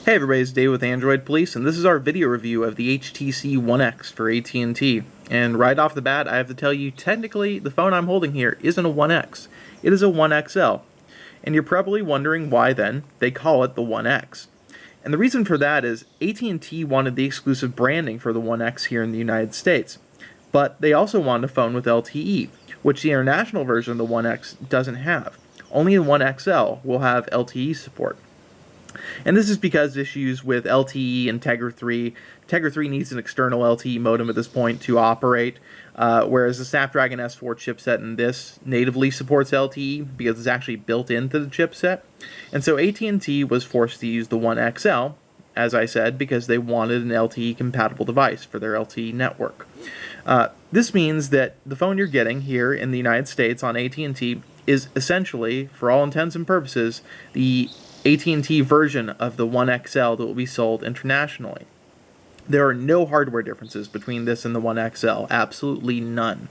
Hey everybody, it's Dave with Android Police, and this is our video review of the HTC One X for AT&T. And right off the bat, I have to tell you, technically, the phone I'm holding here isn't a One X. It is a One XL. And you're probably wondering why, then, they call it the One X. And the reason for that is AT&T wanted the exclusive branding for the One X here in the United States. But they also wanted a phone with LTE, which the international version of the One X doesn't have. Only the One XL will have LTE support. And this is because issues with LTE and Tegra 3. Tegra 3 needs an external LTE modem at this point to operate, whereas the Snapdragon S4 chipset in this natively supports LTE because it's actually built into the chipset. And so AT&T was forced to use the One XL, as I said, because they wanted an LTE-compatible device for their LTE network. This means that the phone you're getting here in the United States on AT&T is essentially, for all intents and purposes, the AT&T version of the One XL that will be sold internationally. There are no hardware differences between this and the One XL, absolutely none.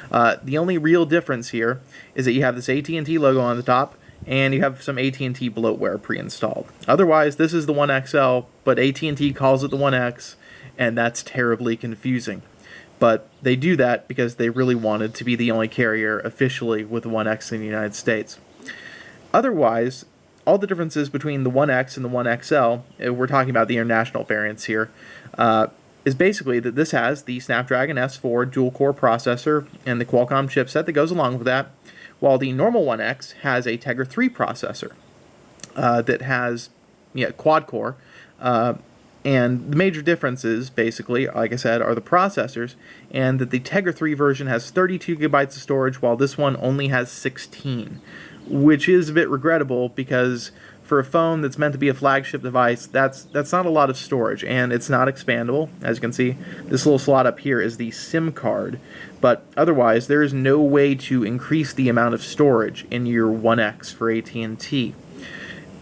The only real difference here is that you have this AT&T logo on the top, and you have some AT&T bloatware pre-installed. Otherwise, this is the One XL, but AT&T calls it the One X, and that's terribly confusing. But they do that because they really wanted to be the only carrier officially with the One X in the United States. Otherwise, all the differences between the One X and the One XL, we're talking about the international variants here, is basically that this has the Snapdragon S4 dual-core processor and the Qualcomm chipset that goes along with that, while the normal One X has a Tegra 3 processor that has quad-core. And the major differences, basically, like I said, are the processors, and that the Tegra 3 version has 32 gigabytes of storage, while this one only has 16. Which is a bit regrettable because for a phone that's meant to be a flagship device, that's not a lot of storage, and it's not expandable. As you can see, this little slot up here is the SIM card, but otherwise there is no way to increase the amount of storage in your One X for AT&T.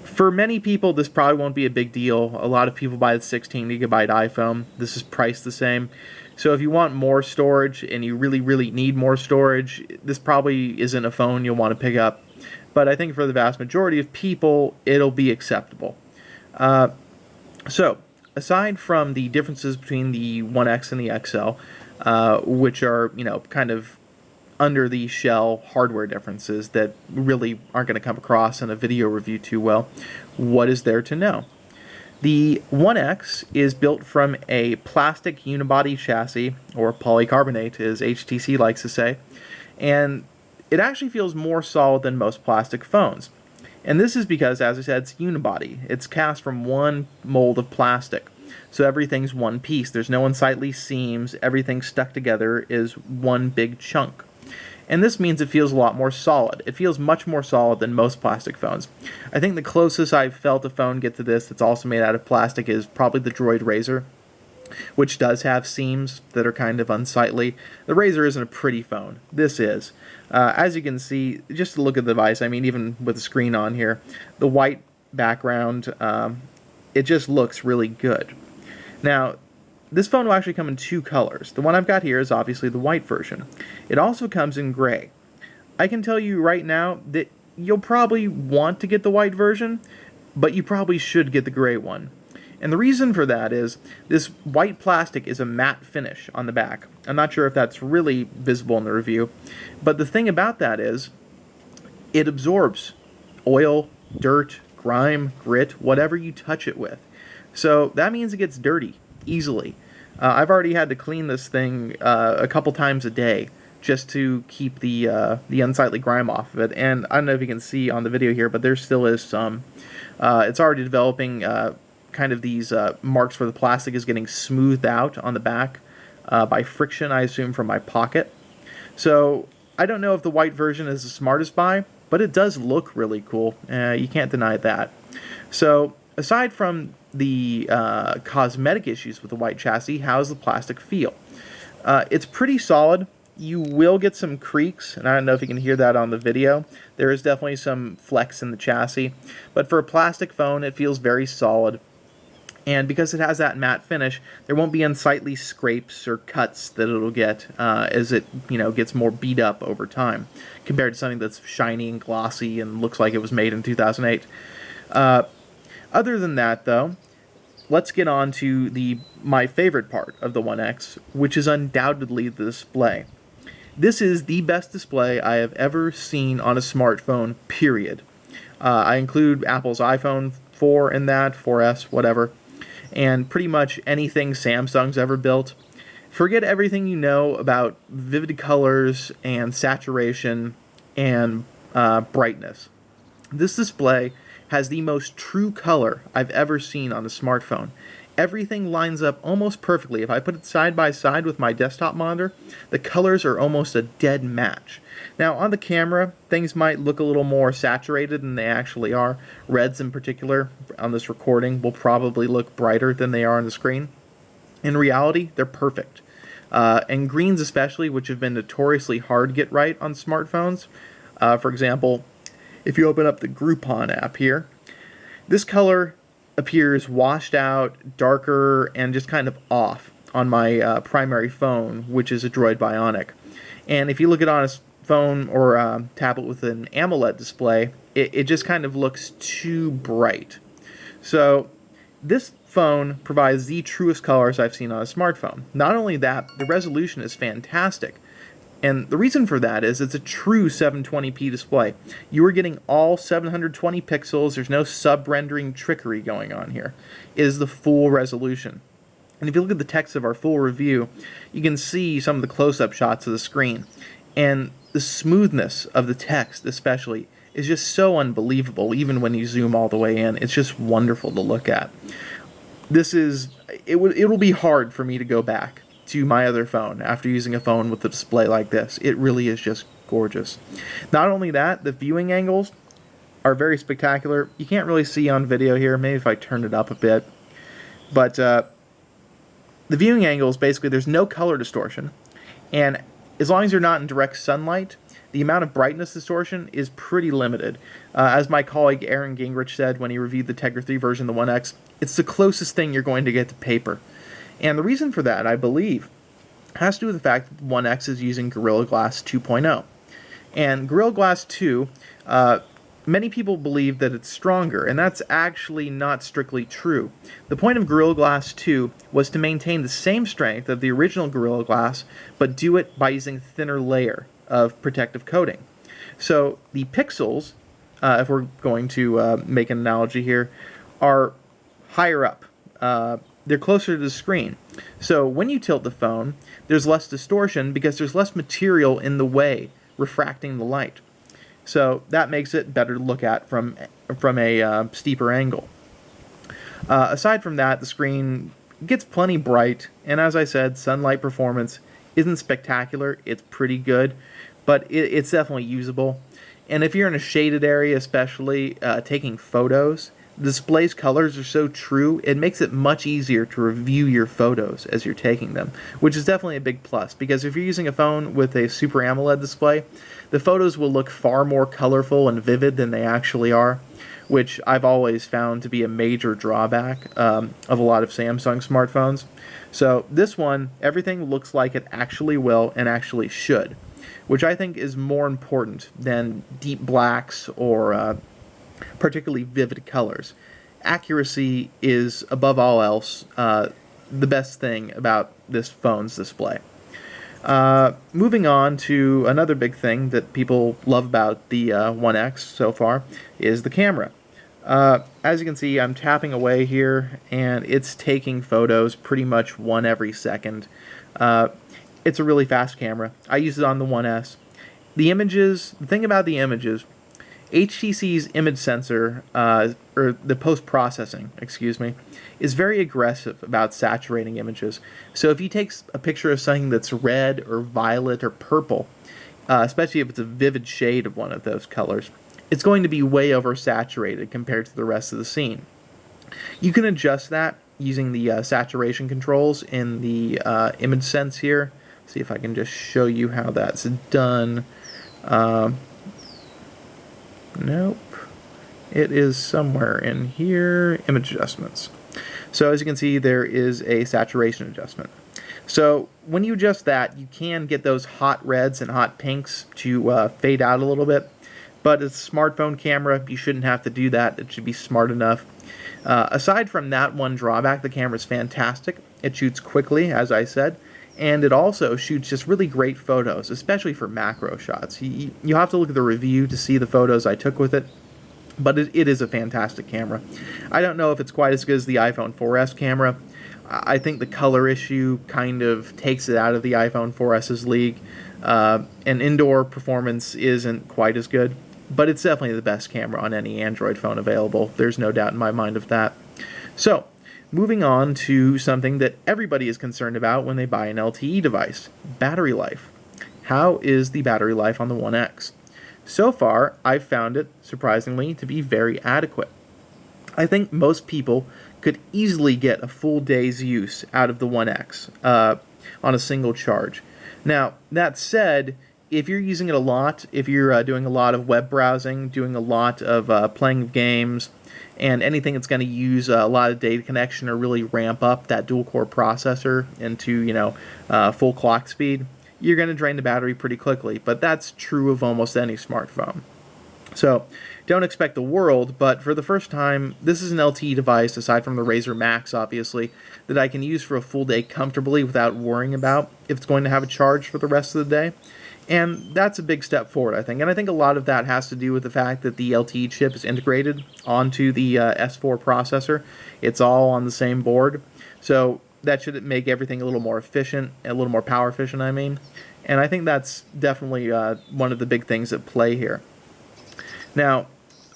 For many people, this probably won't be a big deal. A lot of people buy the 16 gigabyte iPhone. This is priced the same. So if you want more storage and you really, really need more storage, this probably isn't a phone you'll want to pick up. But I think for the vast majority of people, it'll be acceptable. So, aside from the differences between the One X and the XL, which are, kind of under the shell hardware differences that really aren't going to come across in a video review too well, what is there to know? The One X is built from a plastic unibody chassis, or polycarbonate as HTC likes to say, and it actually feels more solid than most plastic phones. And this is because, as I said, it's unibody. It's cast from one mold of plastic. So everything's one piece. There's no unsightly seams. Everything stuck together is one big chunk. And this means it feels a lot more solid. It feels much more solid than most plastic phones. I think the closest I've felt a phone get to this that's also made out of plastic is probably the Droid Razr, which does have seams that are kind of unsightly. The Razr isn't a pretty phone. This is. As you can see, just to look at the device, I mean, even with the screen on here, the white background, it just looks really good. Now, this phone will actually come in two colors. The one I've got here is obviously the white version. It also comes in gray. I can tell you right now that you'll probably want to get the white version, but you probably should get the gray one. And the reason for that is this white plastic is a matte finish on the back. I'm not sure if that's really visible in the review, but the thing about that is it absorbs oil, dirt, grime, grit, whatever you touch it with. So that means it gets dirty easily. I've already had to clean this thing a couple times a day just to keep the unsightly grime off of it. And I don't know if you can see on the video here, but there still is some. It's already developing kind of these marks where the plastic is getting smoothed out on the back by friction, I assume, from my pocket. So I don't know if the white version is the smartest buy, but it does look really cool. You can't deny that. So aside from the cosmetic issues with the white chassis, how's the plastic feel? It's pretty solid. You will get some creaks, and I don't know if you can hear that on the video. There is definitely some flex in the chassis, but for a plastic phone, it feels very solid. And because it has that matte finish, there won't be unsightly scrapes or cuts that it'll get as it gets more beat up over time, compared to something that's shiny and glossy and looks like it was made in 2008. Other than that, though, let's get on to my favorite part of the One X, which is undoubtedly the display. This is the best display I have ever seen on a smartphone, period. I include Apple's iPhone 4 in that, 4S, whatever, and pretty much anything Samsung's ever built. Forget everything you know about vivid colors and saturation and brightness. This display has the most true color I've ever seen on a smartphone. Everything lines up almost perfectly. If I put it side by side with my desktop monitor, the colors are almost a dead match. Now, on the camera, things might look a little more saturated than they actually are. Reds in particular, on this recording, will probably look brighter than they are on the screen. In reality, they're perfect. And greens especially, which have been notoriously hard to get right on smartphones. For example, if you open up the Groupon app here, this color appears washed out, darker, and just kind of off on my primary phone, which is a Droid Bionic. And if you look at it on a phone or tablet with an AMOLED display, it just kind of looks too bright. So this phone provides the truest colors I've seen on a smartphone. Not only that, the resolution is fantastic. And the reason for that is it's a true 720p display. You are getting all 720 pixels. There's no sub-rendering trickery going on here. It is the full resolution. And if you look at the text of our full review, you can see some of the close-up shots of the screen. And the smoothness of the text especially is just so unbelievable, even when you zoom all the way in. It's just wonderful to look at. It'll be hard for me to go back to my other phone after using a phone with a display like this. It really is just gorgeous. Not only that, the viewing angles are very spectacular. You can't really see on video here, maybe if I turn it up a bit. But the viewing angles, basically, there's no color distortion. And as long as you're not in direct sunlight, the amount of brightness distortion is pretty limited. As my colleague Aaron Gingrich said when he reviewed the Tegra 3 version of the One X, it's the closest thing you're going to get to paper. And the reason for that, I believe, has to do with the fact that the One X is using Gorilla Glass 2.0. And Gorilla Glass 2, many people believe that it's stronger, and that's actually not strictly true. The point of Gorilla Glass 2 was to maintain the same strength of the original Gorilla Glass, but do it by using a thinner layer of protective coating. So the pixels, if we're going to make an analogy here, are higher up. They're closer to the screen. So when you tilt the phone, there's less distortion because there's less material in the way refracting the light. So that makes it better to look at from a steeper angle. Aside from that, the screen gets plenty bright, and as I said, sunlight performance isn't spectacular. It's pretty good, but it's definitely usable. And if you're in a shaded area, especially taking photos, the display's colors are so true, it makes it much easier to review your photos as you're taking them, which is definitely a big plus, because if you're using a phone with a Super AMOLED display, the photos will look far more colorful and vivid than they actually are, which I've always found to be a major drawback of a lot of Samsung smartphones. So this one, everything looks like it actually will and actually should, which I think is more important than deep blacks or particularly vivid colors. Accuracy is, above all else, the best thing about this phone's display. Moving on to another big thing that people love about the One X so far is the camera. As you can see, I'm tapping away here, and it's taking photos pretty much one every second. It's a really fast camera. I use it on the One S. The thing about the images, HTC's image sensor, or the post-processing, is very aggressive about saturating images. So if you take a picture of something that's red or violet or purple, especially if it's a vivid shade of one of those colors, it's going to be way oversaturated compared to the rest of the scene. You can adjust that using the saturation controls in the image sense here. See if I can just show you how that's done. Nope. It is somewhere in here. Image adjustments. So as you can see, there is a saturation adjustment. So when you adjust that, you can get those hot reds and hot pinks to fade out a little bit. But it's a smartphone camera. You shouldn't have to do that. It should be smart enough. Aside from that one drawback, the camera is fantastic. It shoots quickly, as I said, and it also shoots just really great photos, especially for macro shots. You have to look at the review to see the photos I took with it, but it is a fantastic camera. I don't know if it's quite as good as the iPhone 4S camera. I think the color issue kind of takes it out of the iPhone 4S's league, and indoor performance isn't quite as good, but it's definitely the best camera on any Android phone available. There's no doubt in my mind of that. So, moving on to something that everybody is concerned about when they buy an LTE device, battery life. How is the battery life on the One X? So far, I've found it, surprisingly, to be very adequate. I think most people could easily get a full day's use out of the One X on a single charge. Now, that said, if you're using it a lot, if you're doing a lot of web browsing, doing a lot of playing games, and anything that's going to use a lot of data connection or really ramp up that dual-core processor into, full clock speed, you're going to drain the battery pretty quickly. But that's true of almost any smartphone. So, don't expect the world, but for the first time, this is an LTE device, aside from the Razer Max, obviously, that I can use for a full day comfortably without worrying about if it's going to have a charge for the rest of the day. And that's a big step forward, I think. And I think a lot of that has to do with the fact that the LTE chip is integrated onto the S4 processor. It's all on the same board. So that should make everything a little more efficient, a little more power efficient, I mean. And I think that's definitely one of the big things at play here. Now,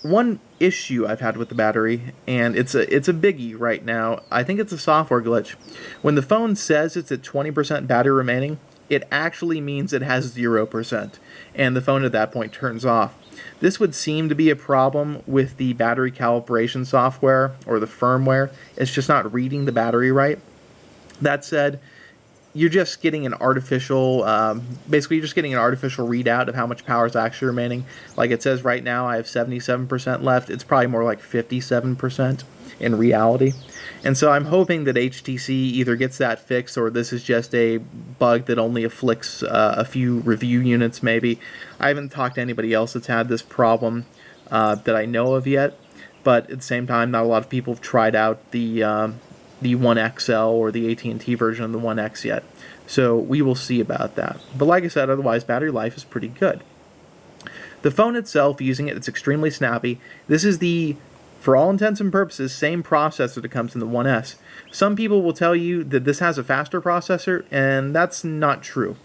one issue I've had with the battery, and it's a biggie right now, I think it's a software glitch. When the phone says it's at 20% battery remaining, it actually means it has 0%, and the phone at that point turns off. This would seem to be a problem with the battery calibration software, or the firmware. It's just not reading the battery right. That said, you're just getting an artificial, basically you're just getting an artificial readout of how much power is actually remaining. Like it says right now, I have 77% left. It's probably more like 57% in reality. And so I'm hoping that HTC either gets that fixed, or this is just a bug that only afflicts a few review units maybe. I haven't talked to anybody else that's had this problem that I know of yet, but at the same time, not a lot of people have tried out the One XL or the AT&T version of the One X yet. So we will see about that. But like I said, otherwise battery life is pretty good. The phone itself, using it's extremely snappy. This is the, for all intents and purposes, same processor that comes in the One S. Some people will tell you that this has a faster processor, and that's not true.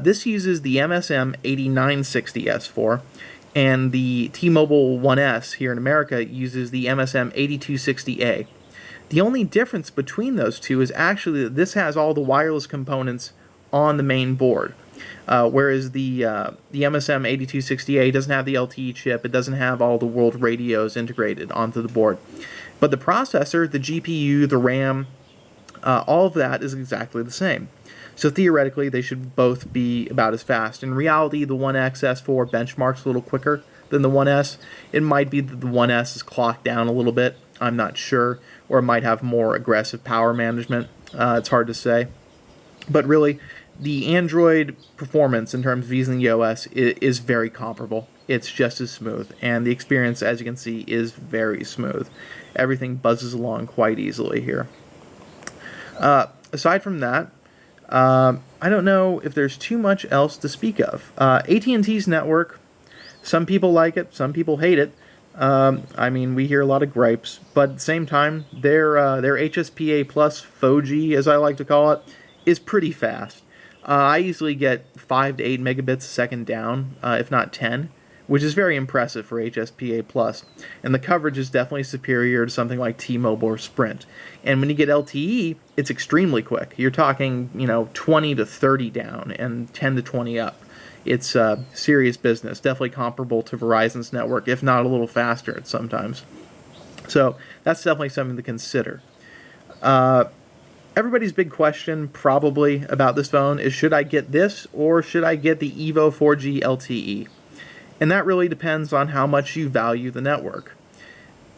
This uses the MSM 8960S4, and the T-Mobile One S here in America uses the MSM 8260A. The only difference between those two is actually that this has all the wireless components on the main board, whereas the MSM 8260A doesn't have the LTE chip. It doesn't have all the world radios integrated onto the board. But the processor, the GPU, the RAM, all of that is exactly the same. So theoretically, they should both be about as fast. In reality, the One X S4 benchmarks a little quicker than the One S. It might be that the One S is clocked down a little bit. I'm not sure. Or it might have more aggressive power management. It's hard to say. But really, the Android performance in terms of using the OS is very comparable. It's just as smooth. And the experience, as you can see, is very smooth. Everything buzzes along quite easily here. Aside from that, I don't know if there's too much else to speak of. AT&T's network, some people like it, some people hate it. I mean, we hear a lot of gripes, but at the same time, their HSPA plus 4G, as I like to call it, is pretty fast. I usually get 5 to 8 megabits a second down, if not 10, which is very impressive for HSPA plus. And the coverage is definitely superior to something like T-Mobile or Sprint. And when you get LTE, it's extremely quick. You're talking, 20 to 30 down and 10 to 20 up. It's serious business, definitely comparable to Verizon's network, if not a little faster at sometimes. So that's definitely something to consider. Everybody's big question probably about this phone is, should I get this or should I get the Evo 4G LTE? And that really depends on how much you value the network.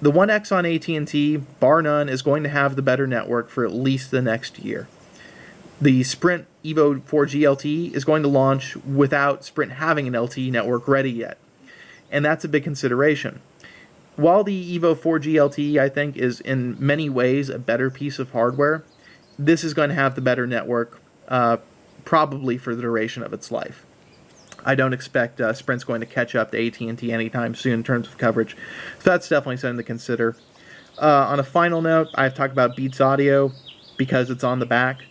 The One X on AT&T, bar none, is going to have the better network for at least the next year. The Sprint Evo 4G LTE is going to launch without Sprint having an LTE network ready yet. and that's a big consideration. While the Evo 4G LTE, I think, is in many ways a better piece of hardware, this is going to have the better network, probably for the duration of its life. I don't expect Sprint's going to catch up to AT&T anytime soon in terms of coverage, so that's definitely something to consider. On a final note, I've talked about Beats Audio because it's on the back.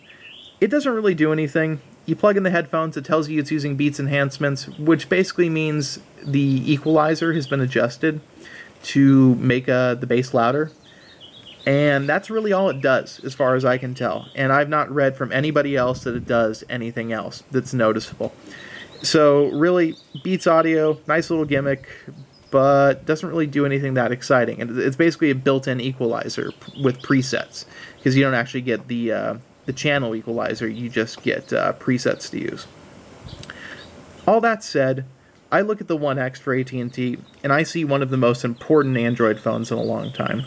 It doesn't really do anything. You plug in the headphones, it tells you it's using Beats enhancements, which basically means the equalizer has been adjusted to make the bass louder. And that's really all it does, as far as I can tell. And I've not read from anybody else that it does anything else that's noticeable. So really, Beats Audio, nice little gimmick, but doesn't really do anything that exciting. And it's basically a built-in equalizer with presets, because you don't actually get the channel equalizer, you just get presets to use. All that said, I look at the One X for AT&T, and I see one of the most important Android phones in a long time.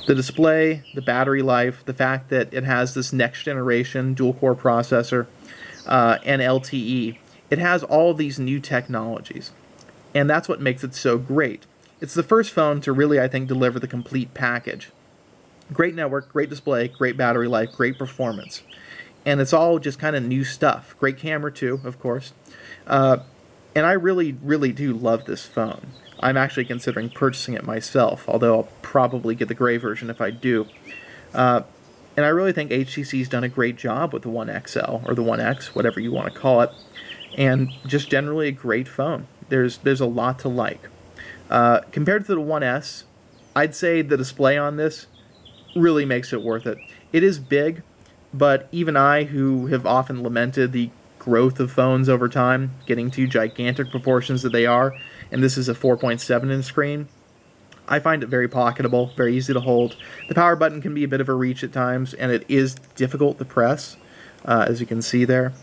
The display, the battery life, the fact that it has this next-generation dual-core processor, and LTE. It has all these new technologies, and that's what makes it so great. It's the first phone to really, I think, deliver the complete package. Great network, great display, great battery life, great performance. And it's all just kind of new stuff. Great camera, too, of course. And I really, really do love this phone. I'm actually considering purchasing it myself, although I'll probably get the gray version if I do. And I really think HTC's done a great job with the One XL, or the One X, whatever you want to call it, and just generally a great phone. There's a lot to like. Compared to the One S, I'd say the display on this really makes it worth it. It is big, but even I, who have often lamented the growth of phones over time, getting to gigantic proportions that they are, and this is a 4.7-inch screen, I find it very pocketable, very easy to hold. The power button can be a bit of a reach at times, and it is difficult to press, as you can see there.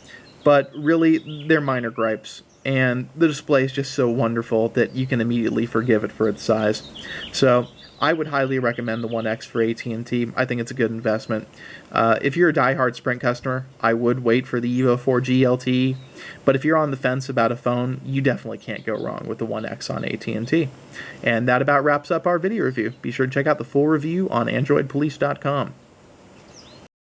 But really, they're minor gripes, and the display is just so wonderful that you can immediately forgive it for its size. So I would highly recommend the One X for AT&T. I think it's a good investment. If you're a diehard Sprint customer, I would wait for the Evo 4G LTE. But if you're on the fence about a phone, you definitely can't go wrong with the One X on AT&T. And that about wraps up our video review. Be sure to check out the full review on AndroidPolice.com.